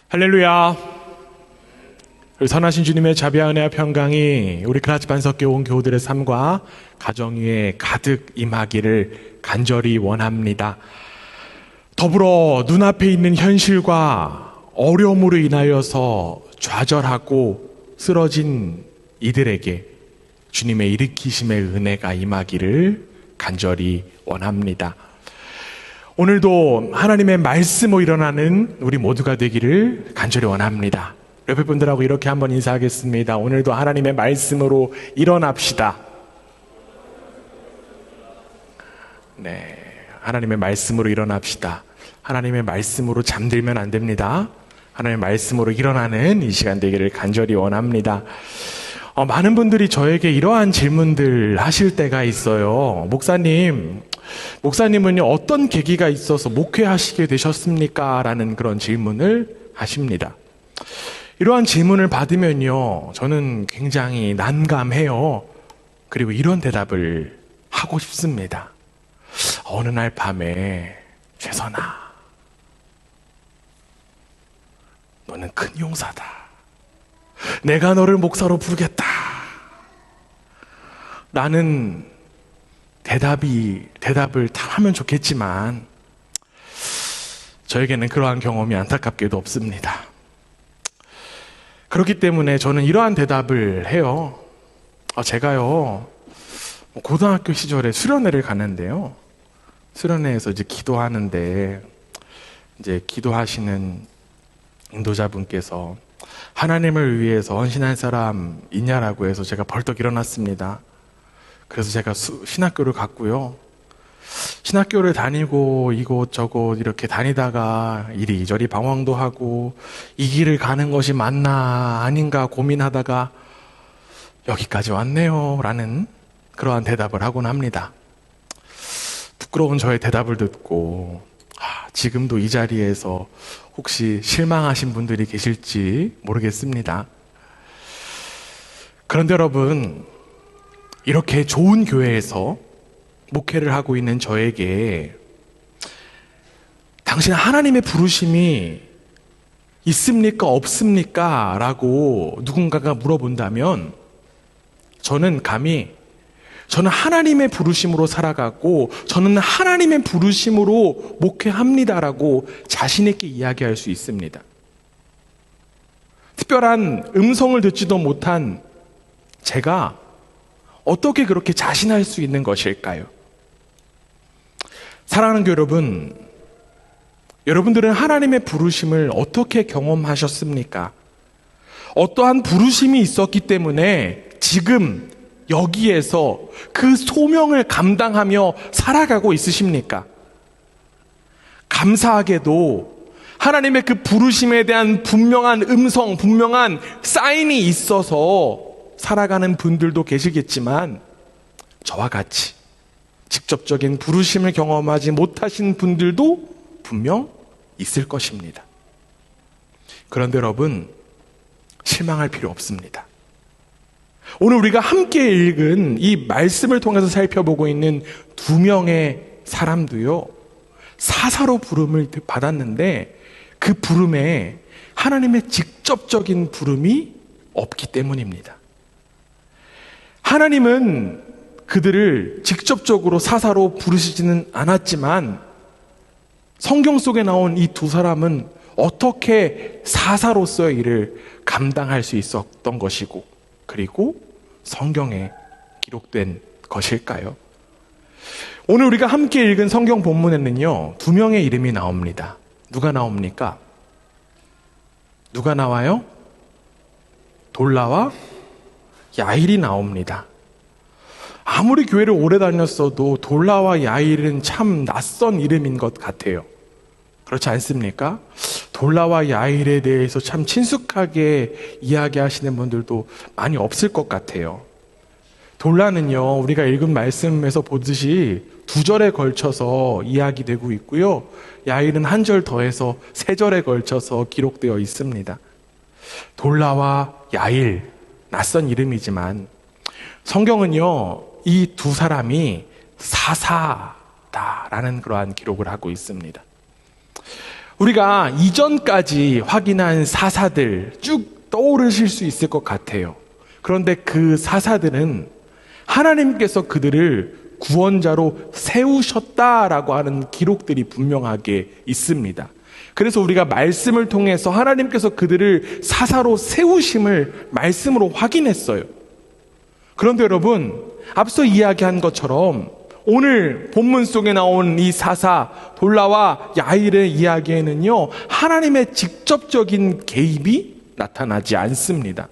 할렐루야. 우리 선하신 주님의 자비와 은혜와 평강이 우리 그라치 반석교 온 교우들의 삶과 가정 위에 가득 임하기를 간절히 원합니다. 더불어 눈앞에 있는 현실과 어려움으로 인하여서 좌절하고 쓰러진 이들에게 주님의 일으키심의 은혜가 임하기를 간절히 원합니다. 오늘도 하나님의 말씀으로 일어나는 우리 모두가 되기를 간절히 원합니다. 옆에 분들하고 이렇게 한번 인사하겠습니다. 오늘도 하나님의 말씀으로 일어납시다. 네, 하나님의 말씀으로 일어납시다. 하나님의 말씀으로 잠들면 안 됩니다. 하나님의 말씀으로 일어나는 이 시간 되기를 간절히 원합니다. 많은 분들이 저에게 이러한 질문들 하실 때가 있어요. 목사님은요, 어떤 계기가 있어서 목회하시게 되셨습니까? 라는 그런 질문을 하십니다. 이러한 질문을 받으면요, 저는 굉장히 난감해요. 그리고 이런 대답을 하고 싶습니다. 어느 날 밤에, 최선아, 너는 큰 용사다. 내가 너를 목사로 부르겠다. 라는 대답을 다 하면 좋겠지만, 저에게는 그러한 경험이 안타깝게도 없습니다. 그렇기 때문에 저는 이러한 대답을 해요. 제가요, 고등학교 시절에 수련회를 가는데요. 수련회에서 이제 기도하는데, 이제 기도하시는 인도자분께서 하나님을 위해서 헌신한 사람 있냐라고 해서 제가 벌떡 일어났습니다. 그래서 제가 신학교를 갔고요. 신학교를 다니고 이곳저곳 이렇게 다니다가 이리저리 방황도 하고 이 길을 가는 것이 맞나 아닌가 고민하다가 여기까지 왔네요 라는 그러한 대답을 하곤 합니다. 부끄러운 저의 대답을 듣고 지금도 이 자리에서 혹시 실망하신 분들이 계실지 모르겠습니다. 그런데 여러분, 이렇게 좋은 교회에서 목회를 하고 있는 저에게 당신 하나님의 부르심이 있습니까? 없습니까? 라고 누군가가 물어본다면 저는 하나님의 부르심으로 살아가고 저는 하나님의 부르심으로 목회합니다라고 자신 있게 이야기할 수 있습니다. 특별한 음성을 듣지도 못한 제가 어떻게 그렇게 자신할 수 있는 것일까요? 사랑하는 교회 여러분, 여러분들은 하나님의 부르심을 어떻게 경험하셨습니까? 어떠한 부르심이 있었기 때문에 지금 여기에서 그 소명을 감당하며 살아가고 있으십니까? 감사하게도 하나님의 그 부르심에 대한 분명한 음성, 분명한 사인이 있어서 살아가는 분들도 계시겠지만 저와 같이 직접적인 부르심을 경험하지 못하신 분들도 분명 있을 것입니다. 그런데 여러분, 실망할 필요 없습니다. 오늘 우리가 함께 읽은 이 말씀을 통해서 살펴보고 있는 두 명의 사람도요, 사사로 부름을 받았는데 그 부름에 하나님의 직접적인 부름이 없기 때문입니다. 하나님은 그들을 직접적으로 사사로 부르시지는 않았지만 성경 속에 나온 이 두 사람은 어떻게 사사로서의 일을 감당할 수 있었던 것이고 그리고 성경에 기록된 것일까요? 오늘 우리가 함께 읽은 성경 본문에는요, 두 명의 이름이 나옵니다. 누가 나옵니까? 누가 나와요? 돌라와 야일이 나옵니다. 아무리 교회를 오래 다녔어도 돌라와 야일은 참 낯선 이름인 것 같아요. 그렇지 않습니까? 돌라와 야일에 대해서 참 친숙하게 이야기하시는 분들도 많이 없을 것 같아요. 돌라는요, 우리가 읽은 말씀에서 보듯이 두 절에 걸쳐서 이야기되고 있고요. 야일은 한 절 더해서 세 절에 걸쳐서 기록되어 있습니다. 돌라와 야일, 낯선 이름이지만 성경은요, 이 두 사람이 사사다라는 그러한 기록을 하고 있습니다. 우리가 이전까지 확인한 사사들 쭉 떠오르실 수 있을 것 같아요. 그런데 그 사사들은 하나님께서 그들을 구원자로 세우셨다라고 하는 기록들이 분명하게 있습니다. 그래서 우리가 말씀을 통해서 하나님께서 그들을 사사로 세우심을 말씀으로 확인했어요. 그런데 여러분, 앞서 이야기한 것처럼 오늘 본문 속에 나온 이 사사 돌라와 야일의 이야기에는요, 하나님의 직접적인 개입이 나타나지 않습니다.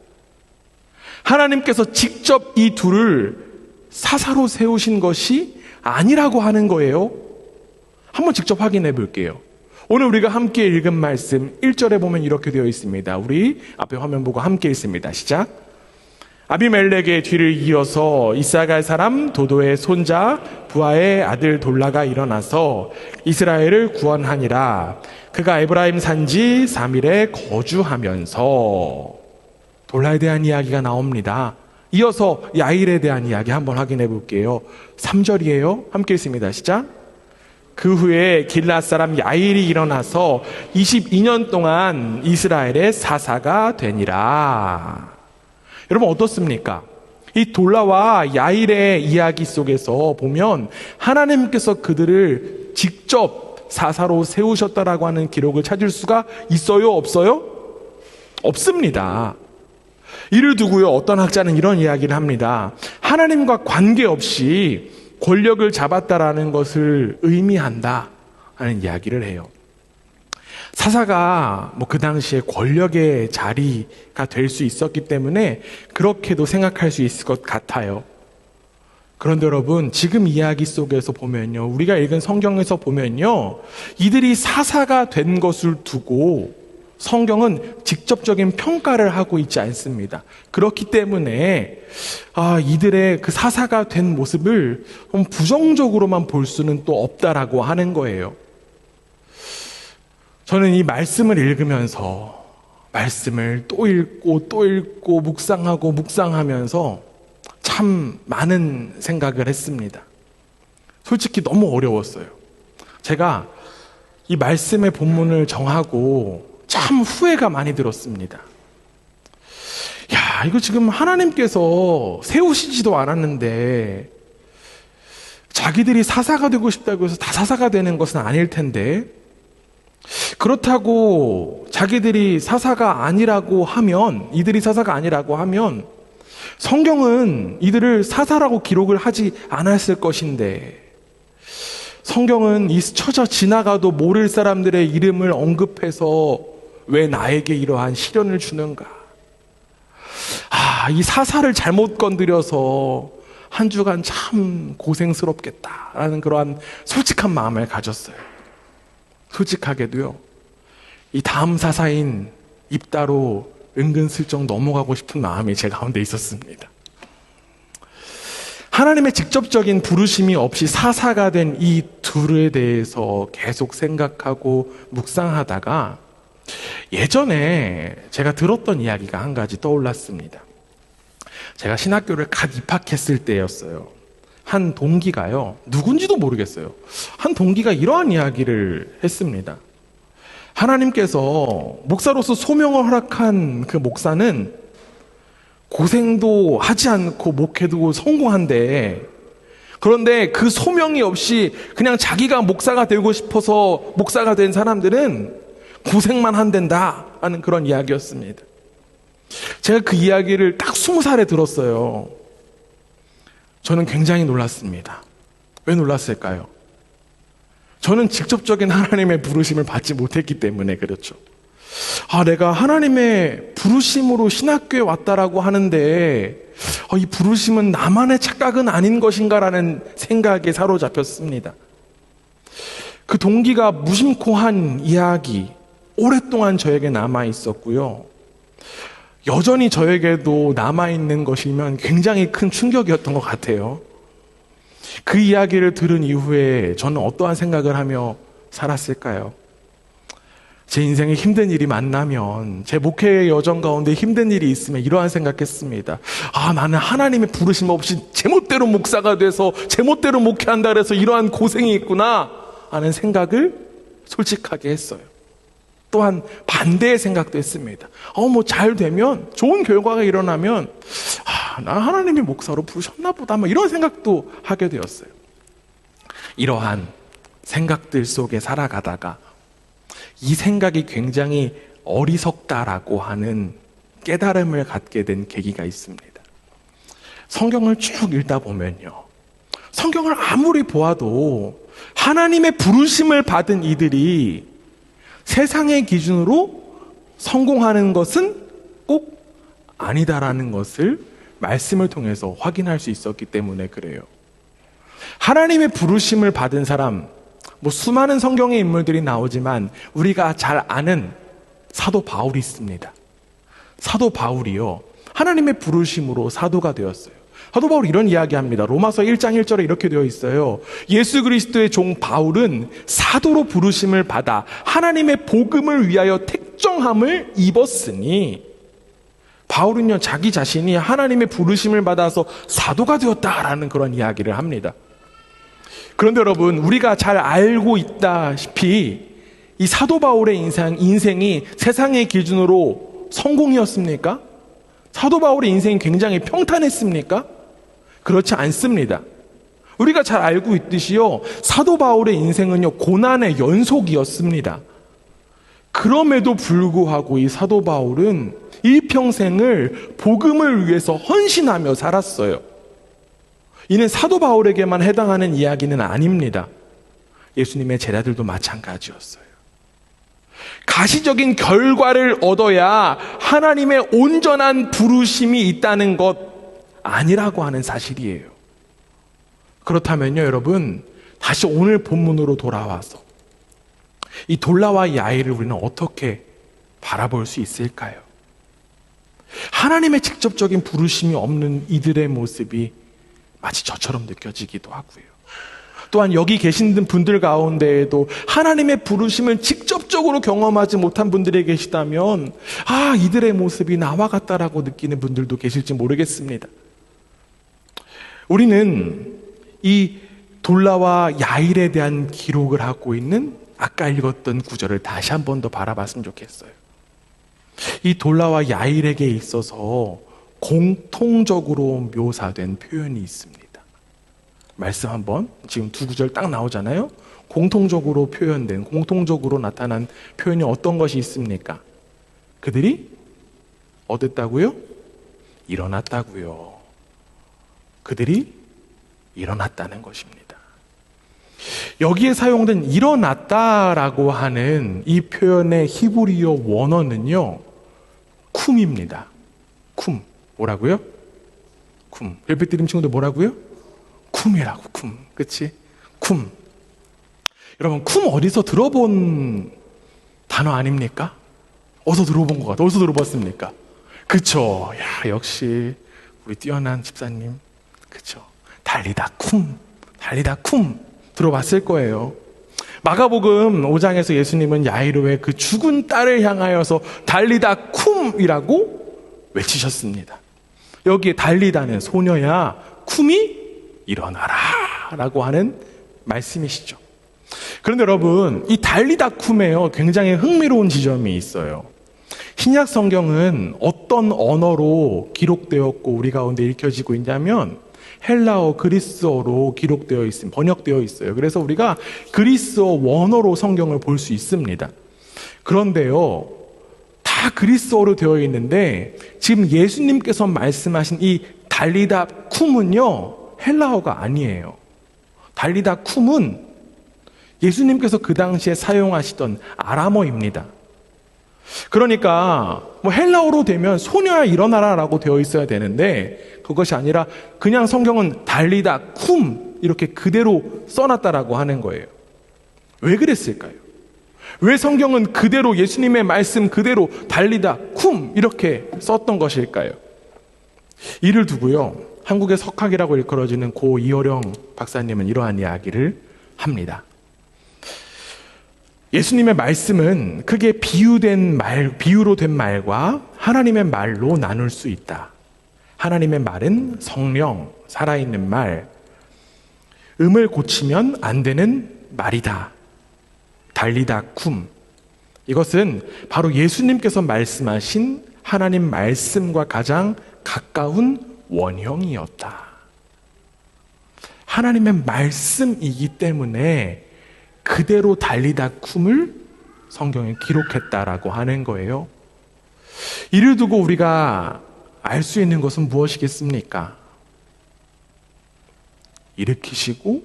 하나님께서 직접 이 둘을 사사로 세우신 것이 아니라고 하는 거예요. 한번 직접 확인해 볼게요. 오늘 우리가 함께 읽은 말씀 1절에 보면 이렇게 되어 있습니다. 우리 앞에 화면 보고 함께 읽습니다. 시작. 아비멜렉의 뒤를 이어서 이사갈 사람 도도의 손자 부하의 아들 돌라가 일어나서 이스라엘을 구원하니라. 그가 에브라임 산지 3일에 거주하면서. 돌라에 대한 이야기가 나옵니다. 이어서 야일에 대한 이야기 한번 확인해 볼게요. 3절이에요. 함께 읽습니다. 시작. 그 후에 길앗 사람 야일이 일어나서 22년 동안 이스라엘의 사사가 되니라. 여러분 어떻습니까? 이 돌라와 야일의 이야기 속에서 보면 하나님께서 그들을 직접 사사로 세우셨다라고 하는 기록을 찾을 수가 있어요? 없어요? 없습니다. 이를 두고요, 어떤 학자는 이런 이야기를 합니다. 하나님과 관계없이 권력을 잡았다라는 것을 의미한다 하는 이야기를 해요. 사사가 그 당시에 권력의 자리가 될 수 있었기 때문에 그렇게도 생각할 수 있을 것 같아요. 그런데 여러분, 지금 이야기 속에서 보면요, 우리가 읽은 성경에서 보면요, 이들이 사사가 된 것을 두고 성경은 직접적인 평가를 하고 있지 않습니다. 그렇기 때문에 이들의 그 사사가 된 모습을 부정적으로만 볼 수는 또 없다라고 하는 거예요. 저는 이 말씀을 읽으면서 말씀을 또 읽고 또 읽고 묵상하면서 참 많은 생각을 했습니다. 솔직히 너무 어려웠어요. 제가 이 말씀의 본문을 정하고 참 후회가 많이 들었습니다. 이거 지금 하나님께서 세우시지도 않았는데 자기들이 사사가 되고 싶다고 해서 다 사사가 되는 것은 아닐 텐데, 그렇다고 자기들이 사사가 아니라고 하면, 이들이 사사가 아니라고 하면 성경은 이들을 사사라고 기록을 하지 않았을 것인데, 성경은 잊혀져 지나가도 모를 사람들의 이름을 언급해서 왜 나에게 이러한 시련을 주는가? 이 사사를 잘못 건드려서 한 주간 참 고생스럽겠다라는 그러한 솔직한 마음을 가졌어요. 솔직하게도요, 이 다음 사사인 입다로 은근슬쩍 넘어가고 싶은 마음이 제 가운데 있었습니다. 하나님의 직접적인 부르심이 없이 사사가 된 이 둘에 대해서 계속 생각하고 묵상하다가 예전에 제가 들었던 이야기가 한 가지 떠올랐습니다. 제가 신학교를 갓 입학했을 때였어요. 한 동기가요, 누군지도 모르겠어요. 한 동기가 이러한 이야기를 했습니다. 하나님께서 목사로서 소명을 허락한 그 목사는 고생도 하지 않고 목회도 성공한데, 그런데 그 소명이 없이 그냥 자기가 목사가 되고 싶어서 목사가 된 사람들은 고생만 한댄다 하는 그런 이야기였습니다. 제가 그 이야기를 딱 20살에 들었어요. 저는 굉장히 놀랐습니다. 왜 놀랐을까요? 저는 직접적인 하나님의 부르심을 받지 못했기 때문에 그렇죠. 내가 하나님의 부르심으로 신학교에 왔다라고 하는데 이 부르심은 나만의 착각은 아닌 것인가라는 생각에 사로잡혔습니다. 그 동기가 무심코 한 이야기 오랫동안 저에게 남아 있었고요. 여전히 저에게도 남아있는 것이면 굉장히 큰 충격이었던 것 같아요. 그 이야기를 들은 이후에 저는 어떠한 생각을 하며 살았을까요? 제 인생에 힘든 일이 만나면, 제 목회의 여정 가운데 힘든 일이 있으면 이러한 생각했습니다. 나는 하나님의 부르심 없이 제멋대로 목사가 돼서 제멋대로 목회한다 그래서 이러한 고생이 있구나 하는 생각을 솔직하게 했어요. 또한 반대의 생각도 했습니다. 잘 되면, 좋은 결과가 일어나면, 나 하나님이 목사로 부르셨나 보다, 이런 생각도 하게 되었어요. 이러한 생각들 속에 살아가다가 이 생각이 굉장히 어리석다라고 하는 깨달음을 갖게 된 계기가 있습니다. 성경을 쭉 읽다 보면요, 성경을 아무리 보아도 하나님의 부르심을 받은 이들이 세상의 기준으로 성공하는 것은 꼭 아니다라는 것을 말씀을 통해서 확인할 수 있었기 때문에 그래요. 하나님의 부르심을 받은 사람, 수많은 성경의 인물들이 나오지만 우리가 잘 아는 사도 바울이 있습니다. 사도 바울이요, 하나님의 부르심으로 사도가 되었어요. 사도 바울이 이런 이야기합니다. 로마서 1장 1절에 이렇게 되어 있어요. 예수 그리스도의 종 바울은 사도로 부르심을 받아 하나님의 복음을 위하여 택정함을 입었으니, 바울은요, 자기 자신이 하나님의 부르심을 받아서 사도가 되었다라는 그런 이야기를 합니다. 그런데 여러분, 우리가 잘 알고 있다시피 이 사도 바울의 인생이 세상의 기준으로 성공이었습니까? 사도 바울의 인생이 굉장히 평탄했습니까? 그렇지 않습니다. 우리가 잘 알고 있듯이요, 사도 바울의 인생은요, 고난의 연속이었습니다. 그럼에도 불구하고 이 사도 바울은 일평생을 복음을 위해서 헌신하며 살았어요. 이는 사도 바울에게만 해당하는 이야기는 아닙니다. 예수님의 제자들도 마찬가지였어요. 가시적인 결과를 얻어야 하나님의 온전한 부르심이 있다는 것 아니라고 하는 사실이에요. 그렇다면요, 여러분, 다시 오늘 본문으로 돌아와서 이 돌라와 야이를 우리는 어떻게 바라볼 수 있을까요? 하나님의 직접적인 부르심이 없는 이들의 모습이 마치 저처럼 느껴지기도 하고요. 또한 여기 계신 분들 가운데에도 하나님의 부르심을 직접적으로 경험하지 못한 분들이 계시다면, 이들의 모습이 나와 같다라고 느끼는 분들도 계실지 모르겠습니다. 우리는 이 돌라와 야일에 대한 기록을 하고 있는 아까 읽었던 구절을 다시 한 번 더 바라봤으면 좋겠어요. 이 돌라와 야일에게 있어서 공통적으로 묘사된 표현이 있습니다. 말씀 한번, 지금 두 구절 딱 나오잖아요. 공통적으로 표현된, 공통적으로 나타난 표현이 어떤 것이 있습니까? 그들이 어땠다고요? 일어났다고요. 그들이 일어났다는 것입니다. 여기에 사용된 일어났다라고 하는 이 표현의 히브리어 원어는요, 쿰입니다. 쿰. 뭐라고요? 쿰. 별빛 드림 친구들 뭐라고요? 쿰이라고, 쿰. 그치? 쿰. 여러분, 쿰 어디서 들어본 단어 아닙니까? 어디서 들어본 것 같아요? 어디서 들어봤습니까? 그쵸. 야, 역시 우리 뛰어난 집사님. 그쵸. 달리다 쿰. 달리다 쿰. 들어봤을 거예요. 마가복음 5장에서 예수님은 야이로의 그 죽은 딸을 향하여서 달리다 쿰이라고 외치셨습니다. 여기에 달리다는 소녀야, 쿰이 일어나라 라고 하는 말씀이시죠. 그런데 여러분, 이 달리다 쿰에요, 굉장히 흥미로운 지점이 있어요. 신약 성경은 어떤 언어로 기록되었고 우리 가운데 읽혀지고 있냐면 헬라어, 그리스어로 기록되어 있습니다. 번역되어 있어요. 그래서 우리가 그리스어 원어로 성경을 볼 수 있습니다. 그런데요, 다 그리스어로 되어 있는데 지금 예수님께서 말씀하신 이 달리다 쿰은요, 헬라어가 아니에요. 달리다 쿰은 예수님께서 그 당시에 사용하시던 아람어입니다. 그러니까 헬라어로 되면 소녀야 일어나라 라고 되어 있어야 되는데 그것이 아니라 그냥 성경은 달리다 쿰 이렇게 그대로 써놨다라고 하는 거예요. 왜 그랬을까요? 왜 성경은 그대로 예수님의 말씀 그대로 달리다 쿰 이렇게 썼던 것일까요? 이를 두고요, 한국의 석학이라고 일컬어지는 고 이호령 박사님은 이러한 이야기를 합니다. 예수님의 말씀은 크게 비유로 된 말과 하나님의 말로 나눌 수 있다. 하나님의 말은 성령, 살아있는 말, 음을 고치면 안 되는 말이다. 달리다 쿰, 이것은 바로 예수님께서 말씀하신 하나님 말씀과 가장 가까운 원형이었다. 하나님의 말씀이기 때문에 그대로 달리다 쿰을 성경에 기록했다라고 하는 거예요. 이를 두고 우리가 알 수 있는 것은 무엇이겠습니까? 일으키시고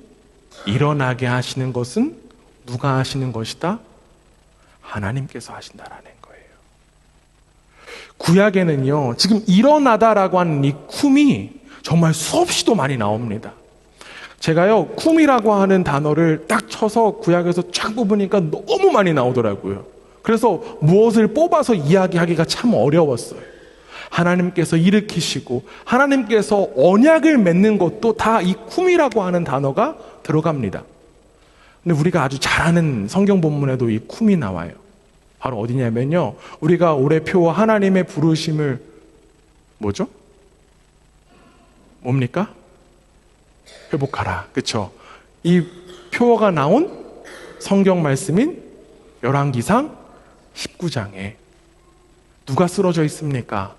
일어나게 하시는 것은 누가 하시는 것이다? 하나님께서 하신다라는 거예요. 구약에는요, 지금 일어나다라고 하는 이 쿰이 정말 수없이도 많이 나옵니다. 제가요, 쿰이라고 하는 단어를 딱 쳐서 구약에서 쫙 뽑으니까 너무 많이 나오더라고요. 그래서 무엇을 뽑아서 이야기하기가 참 어려웠어요. 하나님께서 일으키시고 하나님께서 언약을 맺는 것도 다 이 쿰이라고 하는 단어가 들어갑니다. 근데 우리가 아주 잘 아는 성경 본문에도 이 쿰이 나와요. 바로 어디냐면요, 우리가 올해 표 하나님의 부르심을 뭐죠? 뭡니까? 회복하라. 그렇죠? 이 표어가 나온 성경 말씀인 열왕기상 19장에 누가 쓰러져 있습니까?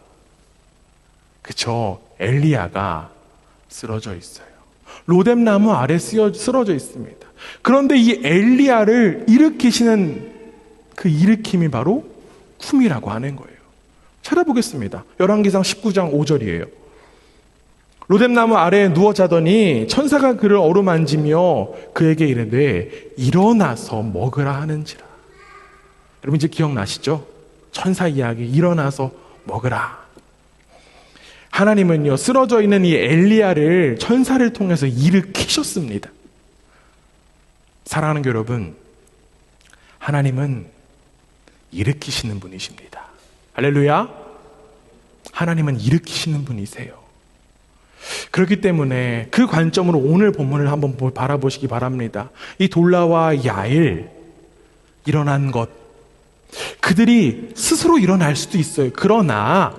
그렇죠? 엘리야가 쓰러져 있어요. 로뎀나무 아래 쓰러져 있습니다. 그런데 이 엘리야를 일으키시는 그 일으킴이 바로 쿰이라고 하는 거예요. 찾아보겠습니다. 열왕기상 19장 5절이에요. 로뎀나무 아래에 누워 자더니 천사가 그를 어루만지며 그에게 이르되 일어나서 먹으라 하는지라. 여러분 이제 기억나시죠? 천사 이야기, 일어나서 먹으라. 하나님은요, 쓰러져 있는 이 엘리야를 천사를 통해서 일으키셨습니다. 사랑하는 여러분, 하나님은 일으키시는 분이십니다. 할렐루야. 하나님은 일으키시는 분이세요. 그렇기 때문에 그 관점으로 오늘 본문을 한번 바라보시기 바랍니다. 이 돌라와 야일, 일어난 것, 그들이 스스로 일어날 수도 있어요. 그러나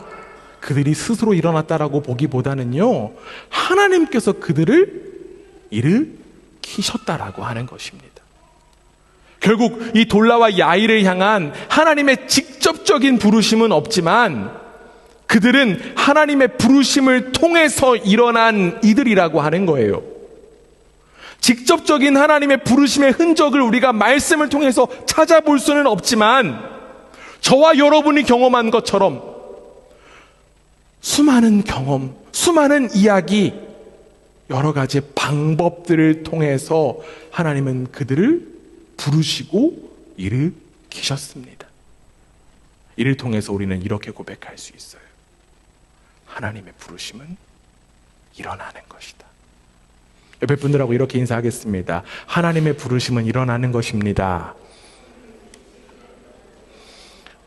그들이 스스로 일어났다라고 보기보다는요, 하나님께서 그들을 일으키셨다라고 하는 것입니다. 결국 이 돌라와 야일을 향한 하나님의 직접적인 부르심은 없지만 그들은 하나님의 부르심을 통해서 일어난 이들이라고 하는 거예요. 직접적인 하나님의 부르심의 흔적을 우리가 말씀을 통해서 찾아볼 수는 없지만 저와 여러분이 경험한 것처럼 수많은 경험, 수많은 이야기, 여러 가지 방법들을 통해서 하나님은 그들을 부르시고 일으키셨습니다. 이를 통해서 우리는 이렇게 고백할 수 있어요. 하나님의 부르심은 일어나는 것이다. 옆에 분들하고 이렇게 인사하겠습니다. 하나님의 부르심은 일어나는 것입니다.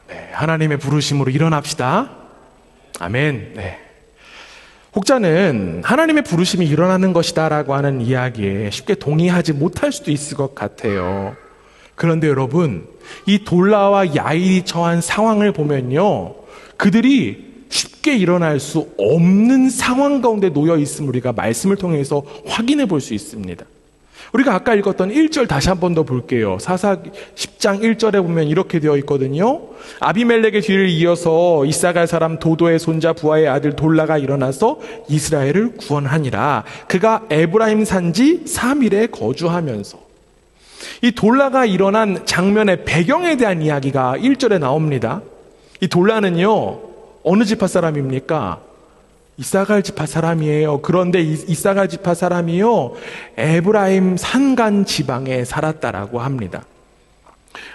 네, 하나님의 부르심으로 일어납시다. 아멘. 네. 혹자는 하나님의 부르심이 일어나는 것이다 라고 하는 이야기에 쉽게 동의하지 못할 수도 있을 것 같아요. 그런데 여러분, 이 돌라와 야일이 처한 상황을 보면요, 그들이 쉽게 일어날 수 없는 상황 가운데 놓여 있음을 우리가 말씀을 통해서 확인해 볼 수 있습니다. 우리가 아까 읽었던 1절 다시 한 번 더 볼게요. 사사 10장 1절에 보면 이렇게 되어 있거든요. 아비멜렉의 뒤를 이어서 이사갈 사람 도도의 손자 부하의 아들 돌라가 일어나서 이스라엘을 구원하니라. 그가 에브라임 산지 3일에 거주하면서. 이 돌라가 일어난 장면의 배경에 대한 이야기가 1절에 나옵니다. 이 돌라는요, 어느 지파 사람입니까? 이사갈 지파 사람이에요. 그런데 이사갈 지파 사람이요, 에브라임 산간 지방에 살았다라고 합니다.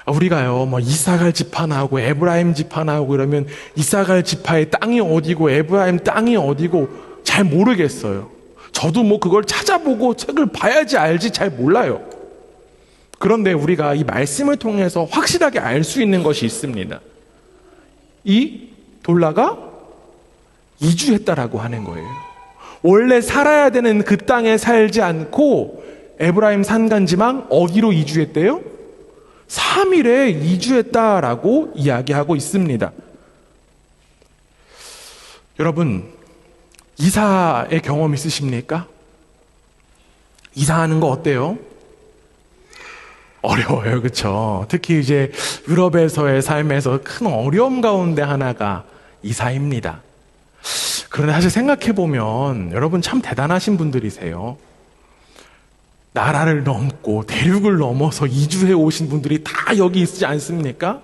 우리가요, 뭐 이사갈 지파 나오고 에브라임 지파 나오고 이러면 이사갈 지파의 땅이 어디고 에브라임 땅이 어디고 잘 모르겠어요. 저도 뭐 그걸 찾아보고 책을 봐야지 알지 잘 몰라요. 그런데 우리가 이 말씀을 통해서 확실하게 알 수 있는 것이 있습니다. 이 돌라가 이주했다라고 하는 거예요. 원래 살아야 되는 그 땅에 살지 않고 에브라임 산간지방 어디로 이주했대요? 3일에 이주했다라고 이야기하고 있습니다. 여러분, 이사의 경험 있으십니까? 이사하는 거 어때요? 어려워요. 그렇죠? 특히 이제 유럽에서의 삶에서 큰 어려움 가운데 하나가 이사입니다. 그런데 사실 생각해 보면 여러분 참 대단하신 분들이세요. 나라를 넘고 대륙을 넘어서 이주해 오신 분들이 다 여기 있지 않습니까?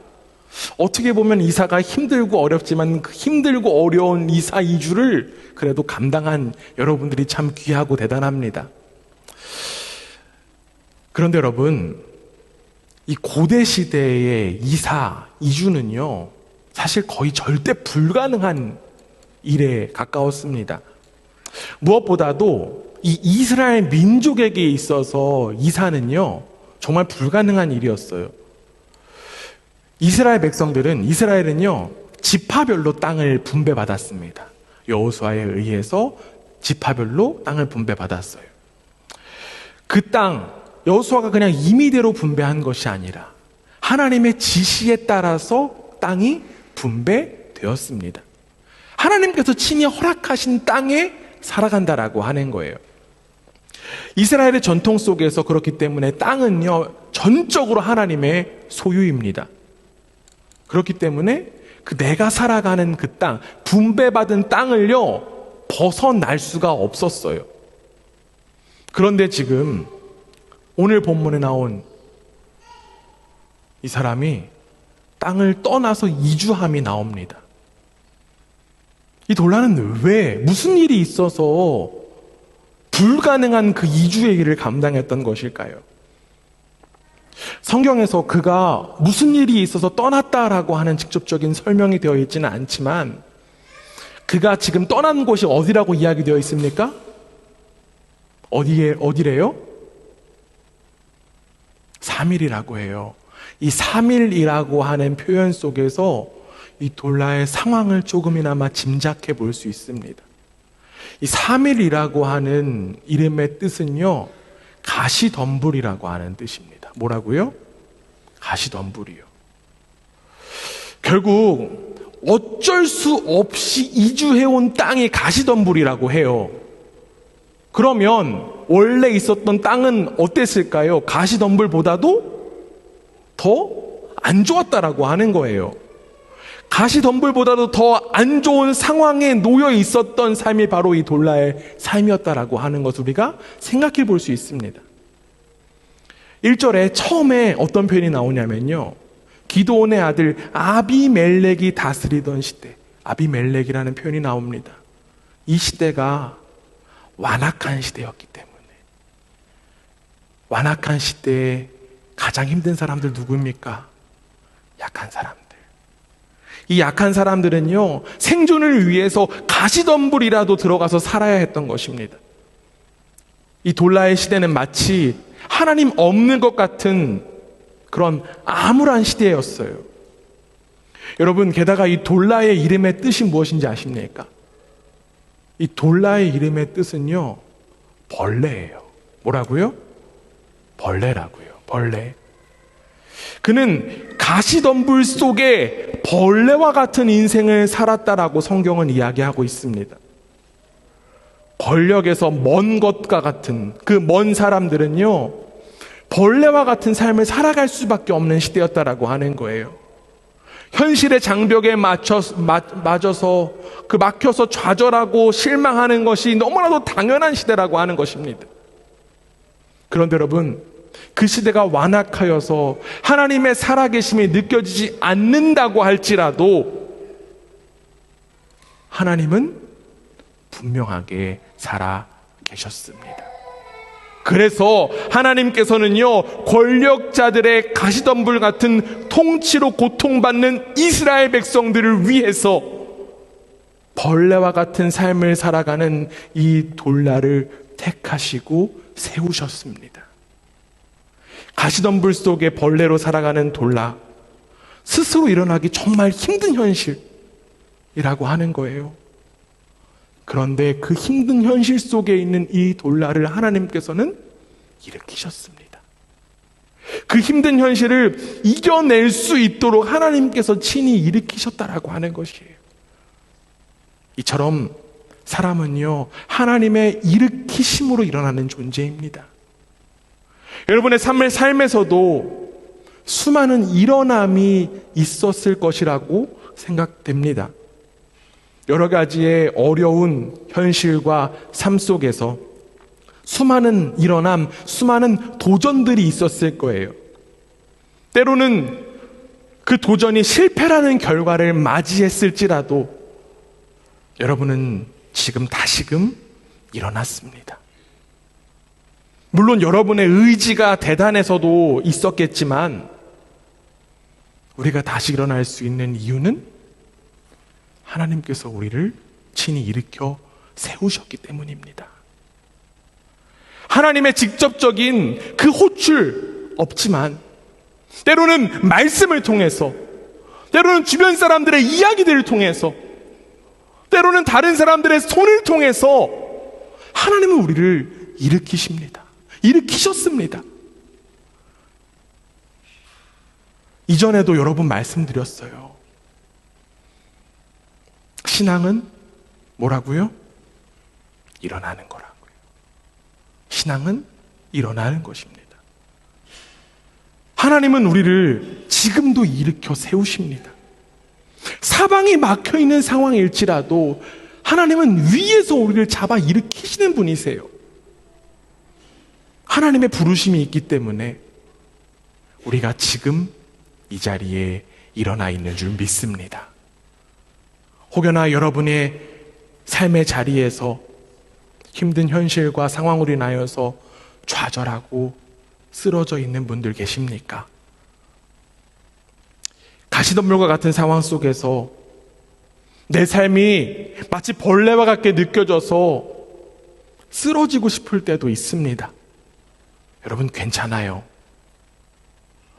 어떻게 보면 이사가 힘들고 어렵지만 그 힘들고 어려운 이사 이주를 그래도 감당한 여러분들이 참 귀하고 대단합니다. 그런데 여러분, 이 고대 시대의 이사 이주는요, 사실 거의 절대 불가능한 일에 가까웠습니다. 무엇보다도 이 이스라엘 민족에게 있어서 이사는요, 정말 불가능한 일이었어요. 이스라엘은요, 지파별로 땅을 분배받았습니다. 여호수아에 의해서 지파별로 땅을 분배받았어요. 그 땅, 여호수아가 그냥 임의대로 분배한 것이 아니라 하나님의 지시에 따라서 땅이 분배되었습니다. 하나님께서 친히 허락하신 땅에 살아간다라고 하는 거예요. 이스라엘의 전통 속에서 그렇기 때문에 땅은요, 전적으로 하나님의 소유입니다. 그렇기 때문에 그 내가 살아가는 그 땅, 분배받은 땅을요, 벗어날 수가 없었어요. 그런데 지금 오늘 본문에 나온 이 사람이 땅을 떠나서 이주함이 나옵니다. 이 돌라는 왜, 무슨 일이 있어서 불가능한 그 이주의 일을 감당했던 것일까요? 성경에서 그가 무슨 일이 있어서 떠났다라고 하는 직접적인 설명이 되어 있지는 않지만 그가 지금 떠난 곳이 어디라고 이야기되어 있습니까? 어디래요? 3일이라고 해요. 이 3일이라고 하는 표현 속에서 이 돌라의 상황을 조금이나마 짐작해 볼 수 있습니다. 이 3일이라고 하는 이름의 뜻은요, 가시덤불이라고 하는 뜻입니다. 뭐라고요? 가시덤불이요. 결국 어쩔 수 없이 이주해온 땅이 가시덤불이라고 해요. 그러면 원래 있었던 땅은 어땠을까요? 가시덤불보다도 더 안 좋았다라고 하는 거예요. 가시덤불보다도 더 안 좋은 상황에 놓여 있었던 삶이 바로 이 돌라의 삶이었다라고 하는 것을 우리가 생각해 볼 수 있습니다. 1절에 처음에 어떤 표현이 나오냐면요, 기드온의 아들 아비멜렉이 다스리던 시대, 아비멜렉이라는 표현이 나옵니다. 이 시대가 완악한 시대였기 때문에, 완악한 시대에 가장 힘든 사람들 누구입니까? 약한 사람들. 이 약한 사람들은요, 생존을 위해서 가시덤불이라도 들어가서 살아야 했던 것입니다. 이 돌라의 시대는 마치 하나님 없는 것 같은 그런 암울한 시대였어요. 여러분, 게다가 이 돌라의 이름의 뜻이 무엇인지 아십니까? 이 돌라의 이름의 뜻은요, 벌레예요. 뭐라고요? 벌레라고요. 벌레. 그는 가시덤불 속에 벌레와 같은 인생을 살았다라고 성경은 이야기하고 있습니다. 권력에서 먼 것과 같은 그 먼 사람들은요, 벌레와 같은 삶을 살아갈 수밖에 없는 시대였다라고 하는 거예요. 현실의 장벽에 맞아서 그 막혀서 좌절하고 실망하는 것이 너무나도 당연한 시대라고 하는 것입니다. 그런데 여러분, 그 시대가 완악하여서 하나님의 살아계심이 느껴지지 않는다고 할지라도 하나님은 분명하게 살아 계셨습니다. 그래서 하나님께서는요, 권력자들의 가시덤불 같은 통치로 고통받는 이스라엘 백성들을 위해서 벌레와 같은 삶을 살아가는 이 돌라를 택하시고 세우셨습니다. 가시덤불 속에 벌레로 살아가는 돌라, 스스로 일어나기 정말 힘든 현실이라고 하는 거예요. 그런데 그 힘든 현실 속에 있는 이 돌라를 하나님께서는 일으키셨습니다. 그 힘든 현실을 이겨낼 수 있도록 하나님께서 친히 일으키셨다라고 하는 것이에요. 이처럼 사람은요, 하나님의 일으키심으로 일어나는 존재입니다. 여러분의 삶에서도 수많은 일어남이 있었을 것이라고 생각됩니다. 여러 가지의 어려운 현실과 삶 속에서 수많은 일어남, 수많은 도전들이 있었을 거예요. 때로는 그 도전이 실패라는 결과를 맞이했을지라도 여러분은 지금 다시금 일어났습니다. 물론 여러분의 의지가 대단해서도 있었겠지만 우리가 다시 일어날 수 있는 이유는 하나님께서 우리를 친히 일으켜 세우셨기 때문입니다. 하나님의 직접적인 그 호출 없지만 때로는 말씀을 통해서, 때로는 주변 사람들의 이야기들을 통해서, 때로는 다른 사람들의 손을 통해서 하나님은 우리를 일으키십니다. 일으키셨습니다. 이전에도 여러 번 말씀드렸어요. 신앙은 뭐라고요? 일어나는 거라고요. 신앙은 일어나는 것입니다. 하나님은 우리를 지금도 일으켜 세우십니다. 사방이 막혀있는 상황일지라도 하나님은 위에서 우리를 잡아 일으키시는 분이세요. 하나님의 부르심이 있기 때문에 우리가 지금 이 자리에 일어나 있는 줄 믿습니다. 혹여나 여러분의 삶의 자리에서 힘든 현실과 상황으로 인하여서 좌절하고 쓰러져 있는 분들 계십니까? 가시덤불과 같은 상황 속에서 내 삶이 마치 벌레와 같게 느껴져서 쓰러지고 싶을 때도 있습니다. 여러분 괜찮아요.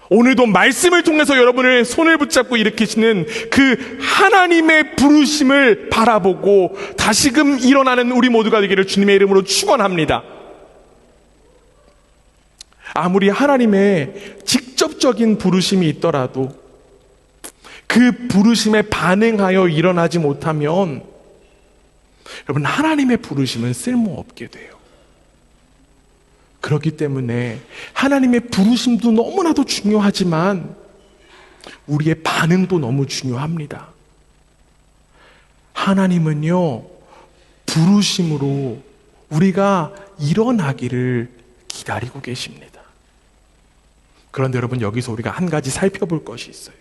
오늘도 말씀을 통해서 여러분을 손을 붙잡고 일으키시는 그 하나님의 부르심을 바라보고 다시금 일어나는 우리 모두가 되기를 주님의 이름으로 축원합니다. 아무리 하나님의 직접적인 부르심이 있더라도 그 부르심에 반응하여 일어나지 못하면 여러분 하나님의 부르심은 쓸모없게 돼요. 그렇기 때문에 하나님의 부르심도 너무나도 중요하지만 우리의 반응도 너무 중요합니다. 하나님은요, 부르심으로 우리가 일어나기를 기다리고 계십니다. 그런데 여러분 여기서 우리가 한 가지 살펴볼 것이 있어요.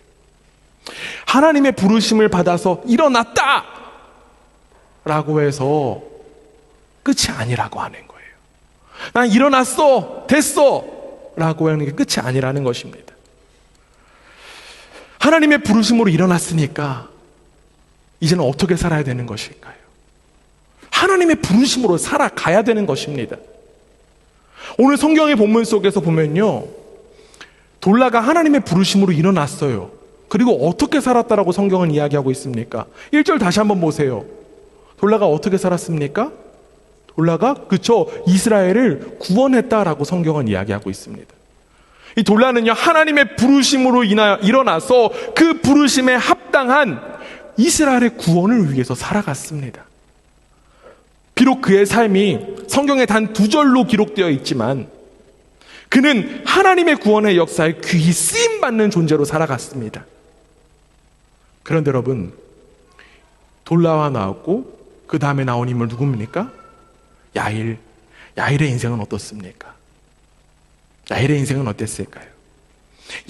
하나님의 부르심을 받아서 일어났다! 라고 해서 끝이 아니라고 하는 거예요. 난 일어났어! 됐어! 라고 하는 게 끝이 아니라는 것입니다. 하나님의 부르심으로 일어났으니까 이제는 어떻게 살아야 되는 것일까요? 하나님의 부르심으로 살아가야 되는 것입니다. 오늘 성경의 본문 속에서 보면요, 돌라가 하나님의 부르심으로 일어났어요. 그리고 어떻게 살았다라고 성경은 이야기하고 있습니까? 1절 다시 한번 보세요. 돌라가 어떻게 살았습니까? 돌라가 그쵸, 이스라엘을 구원했다라고 성경은 이야기하고 있습니다. 이 돌라는요, 하나님의 부르심으로 인하여 일어나서 그 부르심에 합당한 이스라엘의 구원을 위해서 살아갔습니다. 비록 그의 삶이 성경에 단 2절로 기록되어 있지만 그는 하나님의 구원의 역사에 귀히 쓰임받는 존재로 살아갔습니다. 그런데 여러분, 돌라와 나왔고 그 다음에 나온 인물 누굽니까? 야일의 인생은 어떻습니까? 야일의 인생은 어땠을까요?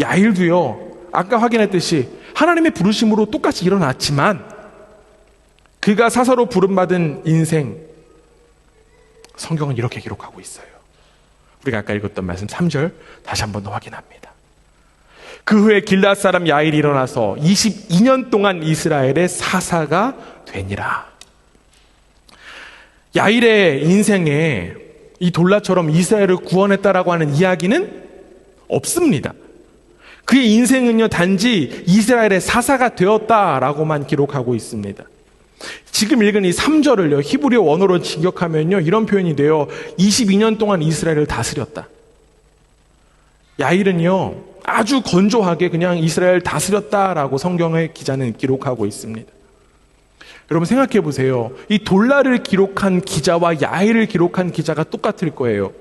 야일도요, 아까 확인했듯이 하나님의 부르심으로 똑같이 일어났지만 그가 사사로 부름받은 인생, 성경은 이렇게 기록하고 있어요. 우리가 아까 읽었던 말씀 3절 다시 한 번 더 확인합니다. 그 후에 길앗 사람 야일이 일어나서 22년 동안 이스라엘의 사사가 되니라. 야일의 인생에 이 돌라처럼 이스라엘을 구원했다라고 하는 이야기는 없습니다. 그의 인생은요, 단지 이스라엘의 사사가 되었다라고만 기록하고 있습니다. 지금 읽은 이 3절을요, 히브리어 원어로 직역하면요, 이런 표현이 돼요. 22년 동안 이스라엘을 다스렸다. 야일은요, 아주 건조하게 그냥 이스라엘 다스렸다라고 성경의 기자는 기록하고 있습니다. 여러분 생각해 보세요. 이 돌라를 기록한 기자와 야일을 기록한 기자가 똑같을 거예요.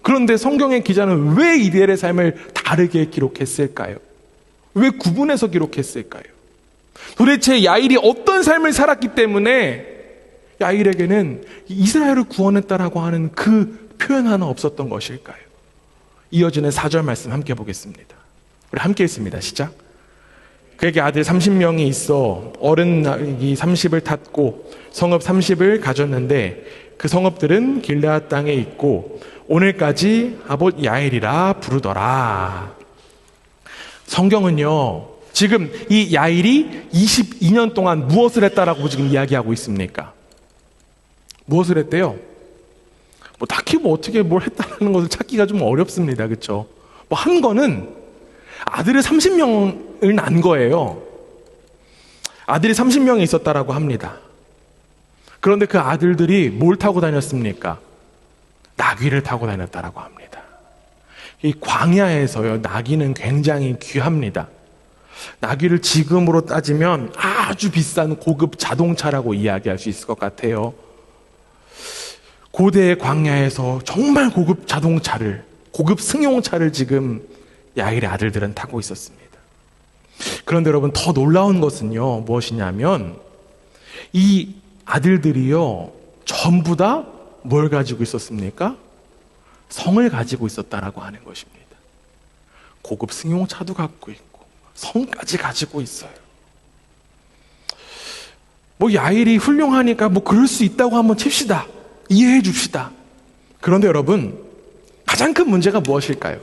그런데 성경의 기자는 왜 이들의 삶을 다르게 기록했을까요? 왜 구분해서 기록했을까요? 도대체 야일이 어떤 삶을 살았기 때문에 야일에게는 이스라엘을 구원했다라고 하는 그 표현 하나 없었던 것일까요? 이어지는 4절 말씀 함께 보겠습니다. 우리 함께 읽습니다. 시작. 그에게 아들 30명이 있어 어른 나이 30을 탔고 성읍 30을 가졌는데 그 성읍들은 길르앗 땅에 있고 오늘까지 아봇 야일이라 부르더라. 성경은요, 지금 이 야일이 22년 동안 무엇을 했다라고 지금 이야기하고 있습니까? 무엇을 했대요? 딱히 어떻게 뭘 했다는 것을 찾기가 좀 어렵습니다. 그렇죠? 한 거는 아들을 30명을 낳은 거예요. 아들이 30명이 있었다라고 합니다. 그런데 그 아들들이 뭘 타고 다녔습니까? 나귀를 타고 다녔다라고 합니다. 이 광야에서요, 나귀는 굉장히 귀합니다. 나귀를 지금으로 따지면 아주 비싼 고급 자동차라고 이야기할 수 있을 것 같아요. 고대의 광야에서 정말 고급 자동차를, 고급 승용차를 지금 야일의 아들들은 타고 있었습니다. 그런데 여러분, 더 놀라운 것은요, 무엇이냐면 이 아들들이요, 전부 다 뭘 가지고 있었습니까? 성을 가지고 있었다라고 하는 것입니다. 고급 승용차도 갖고 있고 성까지 가지고 있어요. 야일이 훌륭하니까 그럴 수 있다고 한번 칩시다. 이해해 줍시다. 그런데 여러분, 가장 큰 문제가 무엇일까요?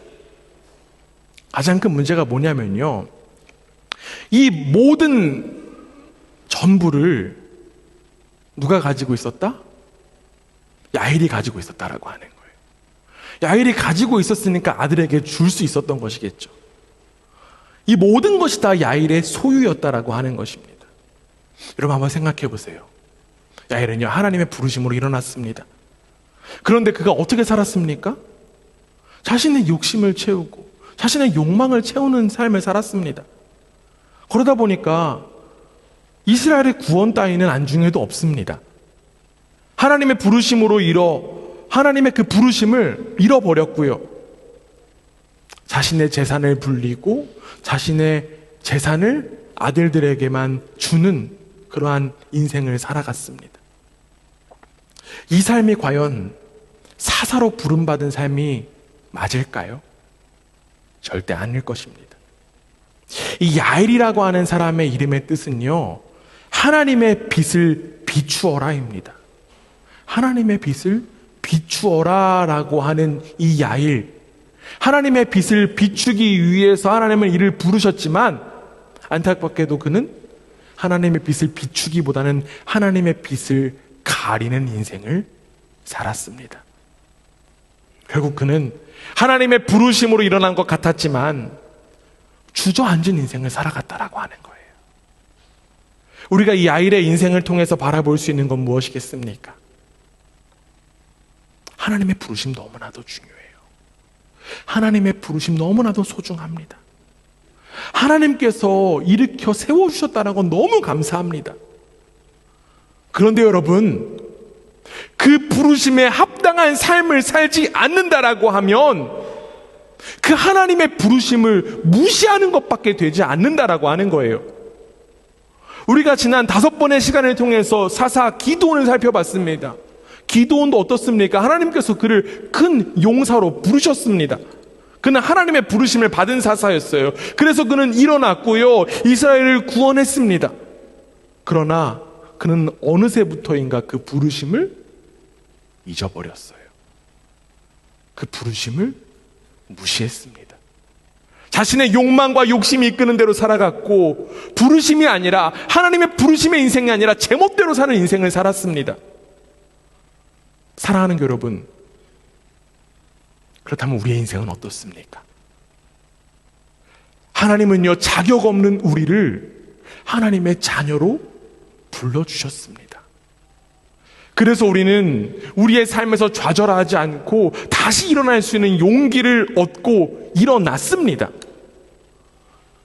가장 큰 문제가 뭐냐면요, 이 모든 전부를 누가 가지고 있었다? 야일이 가지고 있었다라고 하는 거예요. 야일이 가지고 있었으니까 아들에게 줄 수 있었던 것이겠죠. 이 모든 것이 다 야일의 소유였다라고 하는 것입니다. 여러분, 한번 생각해 보세요. 야일은요, 하나님의 부르심으로 일어났습니다. 그런데 그가 어떻게 살았습니까? 자신의 욕심을 채우고 자신의 욕망을 채우는 삶을 살았습니다. 그러다 보니까 이스라엘의 구원 따위는 안중에도 없습니다. 하나님의 부르심으로 하나님의 그 부르심을 잃어버렸고요. 자신의 재산을 불리고 자신의 재산을 아들들에게만 주는 그러한 인생을 살아갔습니다. 이 삶이 과연 사사로 부름받은 삶이 맞을까요? 절대 아닐 것입니다. 이 야일이라고 하는 사람의 이름의 뜻은요, 하나님의 빛을 비추어라입니다. 하나님의 빛을 비추어라라고 하는 이 야일, 하나님의 빛을 비추기 위해서 하나님은 이를 부르셨지만 안타깝게도 그는 하나님의 빛을 비추기보다는 하나님의 빛을 가리는 인생을 살았습니다. 결국 그는 하나님의 부르심으로 일어난 것 같았지만 주저앉은 인생을 살아갔다라고 하는 거예요. 우리가 이 야일의 인생을 통해서 바라볼 수 있는 건 무엇이겠습니까? 하나님의 부르심 너무나도 중요해요. 하나님의 부르심 너무나도 소중합니다. 하나님께서 일으켜 세워주셨다는 건 너무 감사합니다. 그런데 여러분, 그 부르심에 합당한 삶을 살지 않는다라고 하면 그 하나님의 부르심을 무시하는 것밖에 되지 않는다라고 하는 거예요. 우리가 지난 5번의 시간을 통해서 사사 기드온을 살펴봤습니다. 기드온도 어떻습니까? 하나님께서 그를 큰 용사로 부르셨습니다. 그는 하나님의 부르심을 받은 사사였어요. 그래서 그는 일어났고요, 이스라엘을 구원했습니다. 그러나 그는 어느새부터인가 그 부르심을 잊어버렸어요. 그 부르심을 무시했습니다. 자신의 욕망과 욕심이 이끄는 대로 살아갔고, 부르심이 아니라, 하나님의 부르심의 인생이 아니라 제멋대로 사는 인생을 살았습니다. 사랑하는 여러분, 그렇다면 우리의 인생은 어떻습니까? 하나님은요, 자격 없는 우리를 하나님의 자녀로 불러주셨습니다. 그래서 우리는 우리의 삶에서 좌절하지 않고 다시 일어날 수 있는 용기를 얻고 일어났습니다.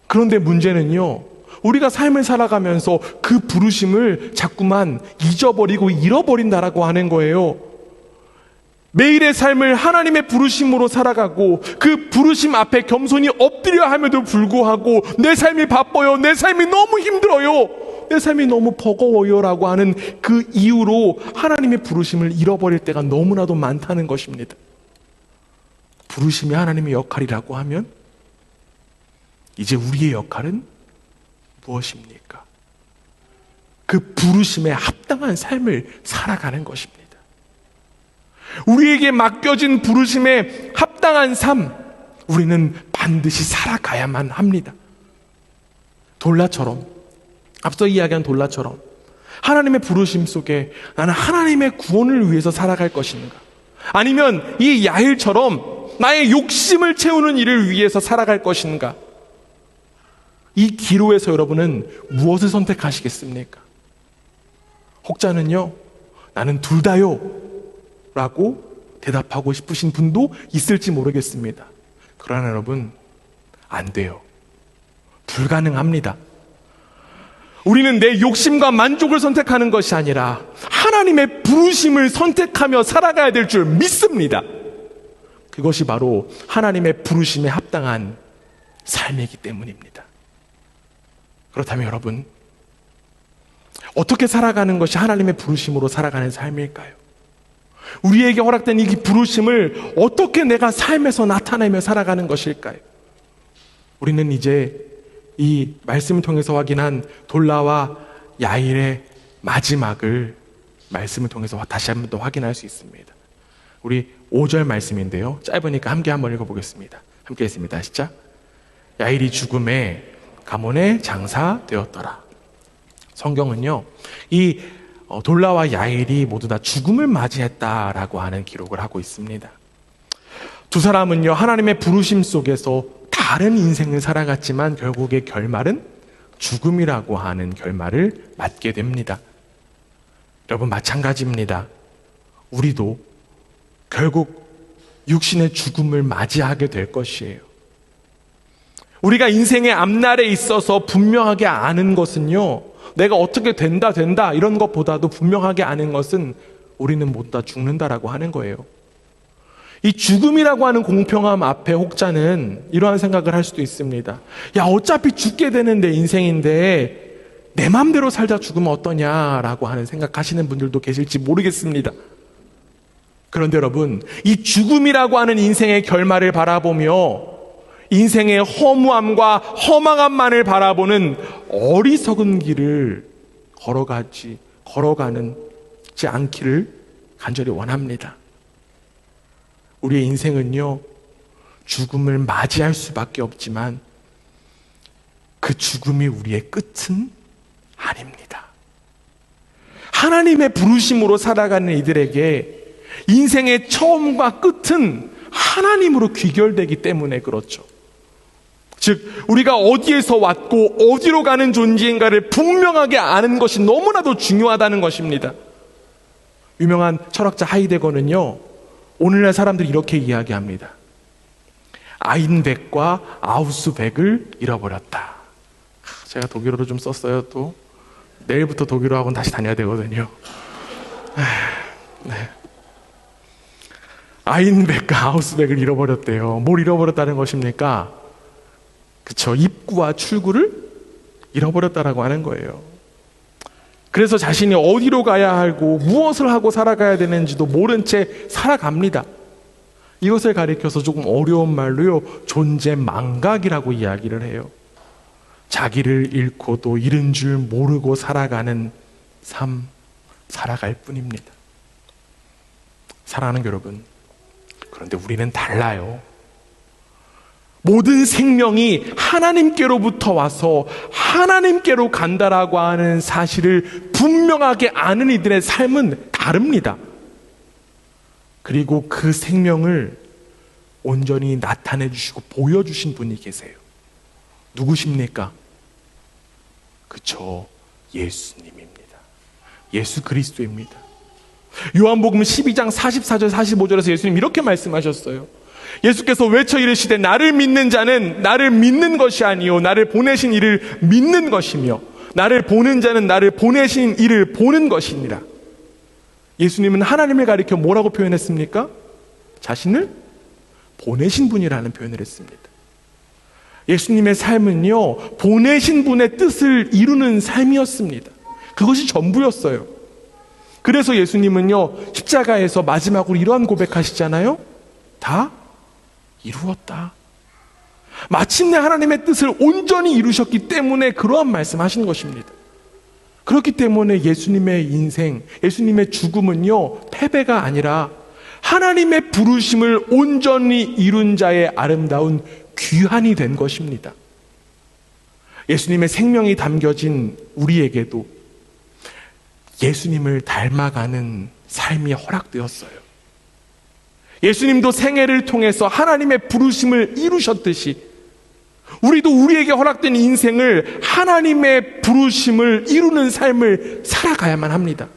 그런데 문제는요, 우리가 삶을 살아가면서 그 부르심을 자꾸만 잊어버리고 잃어버린다라고 하는 거예요. 매일의 삶을 하나님의 부르심으로 살아가고 그 부르심 앞에 겸손히 엎드려 함에도 불구하고 내 삶이 바빠요, 내 삶이 너무 힘들어요, 내 삶이 너무 버거워요 라고 하는 그 이유로 하나님의 부르심을 잃어버릴 때가 너무나도 많다는 것입니다. 부르심이 하나님의 역할이라고 하면 이제 우리의 역할은 무엇입니까? 그 부르심에 합당한 삶을 살아가는 것입니다. 우리에게 맡겨진 부르심에 합당한 삶, 우리는 반드시 살아가야만 합니다. 돌라처럼, 앞서 이야기한 돌라처럼 하나님의 부르심 속에 나는 하나님의 구원을 위해서 살아갈 것인가, 아니면 이 야일처럼 나의 욕심을 채우는 일을 위해서 살아갈 것인가, 이 기로에서 여러분은 무엇을 선택하시겠습니까? 혹자는요, 나는 둘 다요 라고 대답하고 싶으신 분도 있을지 모르겠습니다. 그러나 여러분, 안 돼요. 불가능합니다. 우리는 내 욕심과 만족을 선택하는 것이 아니라 하나님의 부르심을 선택하며 살아가야 될 줄 믿습니다. 그것이 바로 하나님의 부르심에 합당한 삶이기 때문입니다. 그렇다면 여러분, 어떻게 살아가는 것이 하나님의 부르심으로 살아가는 삶일까요? 우리에게 허락된 이 부르심을 어떻게 내가 삶에서 나타내며 살아가는 것일까요? 우리는 이제 이 말씀을 통해서 확인한 돌라와 야일의 마지막을 말씀을 통해서 다시 한번 더 확인할 수 있습니다. 우리 5절 말씀인데요, 짧으니까 함께 한번 읽어보겠습니다. 함께 했습니다. 시작. 야일이 죽음에 가문의 장사되었더라. 성경은요, 이 돌라와 야일이 모두 다 죽음을 맞이했다라고 하는 기록을 하고 있습니다. 두 사람은요, 하나님의 부르심 속에서 다른 인생을 살아갔지만 결국의 결말은 죽음이라고 하는 결말을 맞게 됩니다. 여러분, 마찬가지입니다. 우리도 결국 육신의 죽음을 맞이하게 될 것이에요. 우리가 인생의 앞날에 있어서 분명하게 아는 것은요, 내가 어떻게 된다 이런 것보다도 분명하게 아는 것은 우리는 모두 다 죽는다라고 하는 거예요. 이 죽음이라고 하는 공평함 앞에 혹자는 이러한 생각을 할 수도 있습니다. 야, 어차피 죽게 되는 내 인생인데 내 마음대로 살다 죽으면 어떠냐라고 하는 생각하시는 분들도 계실지 모르겠습니다. 그런데 여러분, 이 죽음이라고 하는 인생의 결말을 바라보며 인생의 허무함과 허망함만을 바라보는 어리석은 길을 걸어가지 않기를 간절히 원합니다. 우리의 인생은요, 죽음을 맞이할 수밖에 없지만 그 죽음이 우리의 끝은 아닙니다. 하나님의 부르심으로 살아가는 이들에게 인생의 처음과 끝은 하나님으로 귀결되기 때문에 그렇죠. 즉, 우리가 어디에서 왔고 어디로 가는 존재인가를 분명하게 아는 것이 너무나도 중요하다는 것입니다. 유명한 철학자 하이데거는요, 오늘날 사람들이 이렇게 이야기합니다. 아인백과 아우스백을 잃어버렸다. 제가 독일어로 좀 썼어요. 또 내일부터 독일어 학원 다시 다녀야 되거든요. 네. 아인백과 아우스백을 잃어버렸대요. 뭘 잃어버렸다는 것입니까? 그쵸, 입구와 출구를 잃어버렸다라고 하는 거예요. 그래서 자신이 어디로 가야 하고 무엇을 하고 살아가야 되는지도 모른 채 살아갑니다. 이것을 가리켜서 조금 어려운 말로요, 존재 망각이라고 이야기를 해요. 자기를 잃고도 잃은 줄 모르고 살아가는 삶, 살아갈 뿐입니다. 사랑하는 여러분, 그런데 우리는 달라요. 모든 생명이 하나님께로부터 와서 하나님께로 간다라고 하는 사실을 분명하게 아는 이들의 삶은 다릅니다. 그리고 그 생명을 온전히 나타내 주시고 보여주신 분이 계세요. 누구십니까? 그쵸, 예수님입니다. 예수 그리스도입니다. 요한복음 12장 44절 45절에서 예수님 이렇게 말씀하셨어요. 예수께서 외쳐 이르시되 나를 믿는 자는 나를 믿는 것이 아니요 나를 보내신 이를 믿는 것이며 나를 보는 자는 나를 보내신 이를 보는 것이니라. 예수님은 하나님을 가리켜 뭐라고 표현했습니까? 자신을 보내신 분이라는 표현을 했습니다. 예수님의 삶은요, 보내신 분의 뜻을 이루는 삶이었습니다. 그것이 전부였어요. 그래서 예수님은요, 십자가에서 마지막으로 이러한 고백하시잖아요. 다 이루었다. 마침내 하나님의 뜻을 온전히 이루셨기 때문에 그러한 말씀하시는 것입니다. 그렇기 때문에 예수님의 인생, 예수님의 죽음은요, 패배가 아니라 하나님의 부르심을 온전히 이룬 자의 아름다운 귀환이 된 것입니다. 예수님의 생명이 담겨진 우리에게도 예수님을 닮아가는 삶이 허락되었어요. 예수님도 생애를 통해서 하나님의 부르심을 이루셨듯이 우리도 우리에게 허락된 인생을 하나님의 부르심을 이루는 삶을 살아가야만 합니다.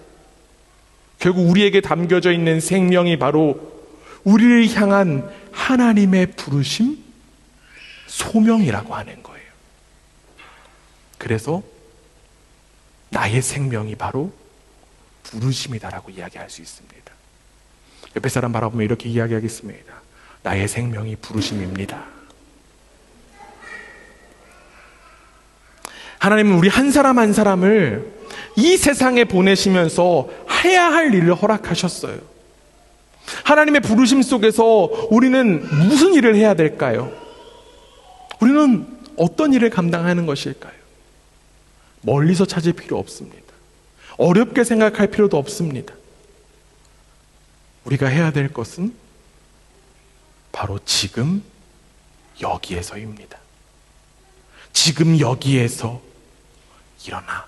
결국 우리에게 담겨져 있는 생명이 바로 우리를 향한 하나님의 부르심, 소명이라고 하는 거예요. 그래서 나의 생명이 바로 부르심이다라고 이야기할 수 있습니다. 옆에 사람 바라보면 이렇게 이야기하겠습니다. 나의 생명이 부르심입니다. 하나님은 우리 한 사람 한 사람을 이 세상에 보내시면서 해야 할 일을 허락하셨어요. 하나님의 부르심 속에서 우리는 무슨 일을 해야 될까요? 우리는 어떤 일을 감당하는 것일까요? 멀리서 찾을 필요 없습니다. 어렵게 생각할 필요도 없습니다. 우리가 해야 될 것은 바로 지금 여기에서입니다. 지금 여기에서 일어나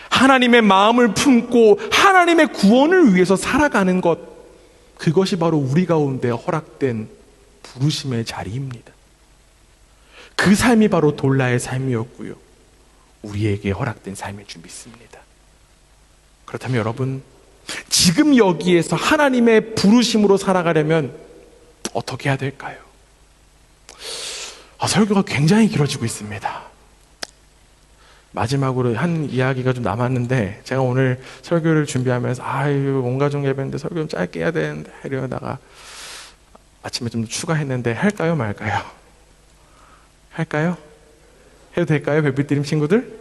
하나님의 마음을 품고 하나님의 구원을 위해서 살아가는 것, 그것이 바로 우리 가운데 허락된 부르심의 자리입니다. 그 삶이 바로 돌라의 삶이었고요, 우리에게 허락된 삶일 줄 믿습니다. 그렇다면 여러분, 지금 여기에서 하나님의 부르심으로 살아가려면 어떻게 해야 될까요? 설교가 굉장히 길어지고 있습니다. 마지막으로 한 이야기가 좀 남았는데, 제가 오늘 설교를 준비하면서 온가족 예배인데 설교 좀 짧게 해야 되는데 이러다가 아침에 좀 추가했는데 할까요 말까요? 할까요? 해도 될까요, 별빛드림 친구들?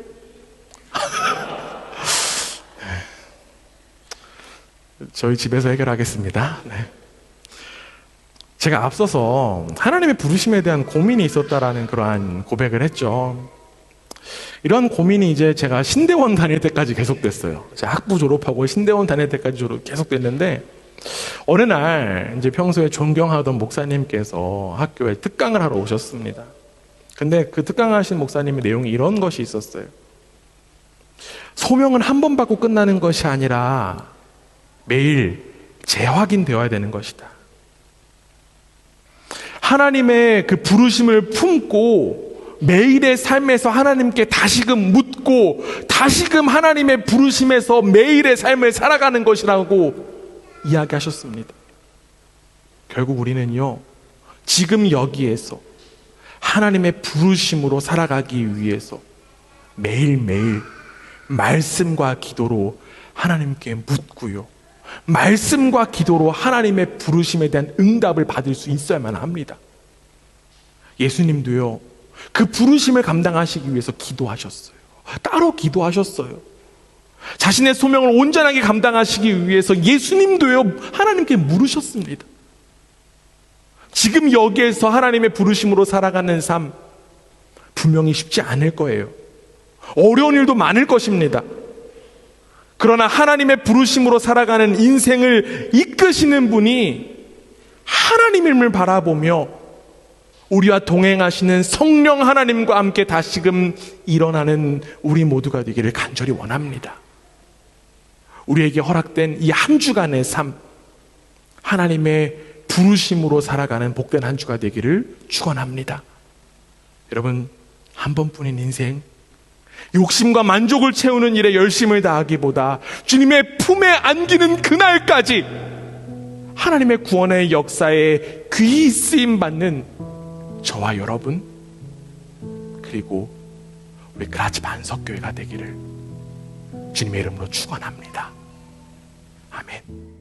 저희 집에서 해결하겠습니다. 네. 제가 앞서서 하나님의 부르심에 대한 고민이 있었다라는 그러한 고백을 했죠. 이런 고민이 이제 제가 신대원 다닐 때까지 계속됐어요. 제가 학부 졸업하고 신대원 다닐 때까지 계속됐는데, 어느 날 이제 평소에 존경하던 목사님께서 학교에 특강을 하러 오셨습니다. 근데 그 특강하신 목사님의 내용이 이런 것이 있었어요. 소명은 한 번 받고 끝나는 것이 아니라 매일 재확인되어야 되는 것이다. 하나님의 그 부르심을 품고 매일의 삶에서 하나님께 다시금 묻고 다시금 하나님의 부르심에서 매일의 삶을 살아가는 것이라고 이야기하셨습니다. 결국 우리는요, 지금 여기에서 하나님의 부르심으로 살아가기 위해서 매일매일 말씀과 기도로 하나님께 묻고요, 말씀과 기도로 하나님의 부르심에 대한 응답을 받을 수 있어야만 합니다. 예수님도요, 그 부르심을 감당하시기 위해서 기도하셨어요. 따로 기도하셨어요. 자신의 소명을 온전하게 감당하시기 위해서 예수님도요, 하나님께 물으셨습니다. 지금 여기에서 하나님의 부르심으로 살아가는 삶, 분명히 쉽지 않을 거예요. 어려운 일도 많을 것입니다. 그러나 하나님의 부르심으로 살아가는 인생을 이끄시는 분이 하나님을 바라보며 우리와 동행하시는 성령 하나님과 함께 다시금 일어나는 우리 모두가 되기를 간절히 원합니다. 우리에게 허락된 이 한 주간의 삶, 하나님의 부르심으로 살아가는 복된 한 주가 되기를 축원합니다. 여러분, 한 번뿐인 인생, 욕심과 만족을 채우는 일에 열심을 다하기보다 주님의 품에 안기는 그날까지 하나님의 구원의 역사에 귀히 쓰임받는 저와 여러분, 그리고 우리 그라치 반석교회가 되기를 주님의 이름으로 축원합니다. 아멘.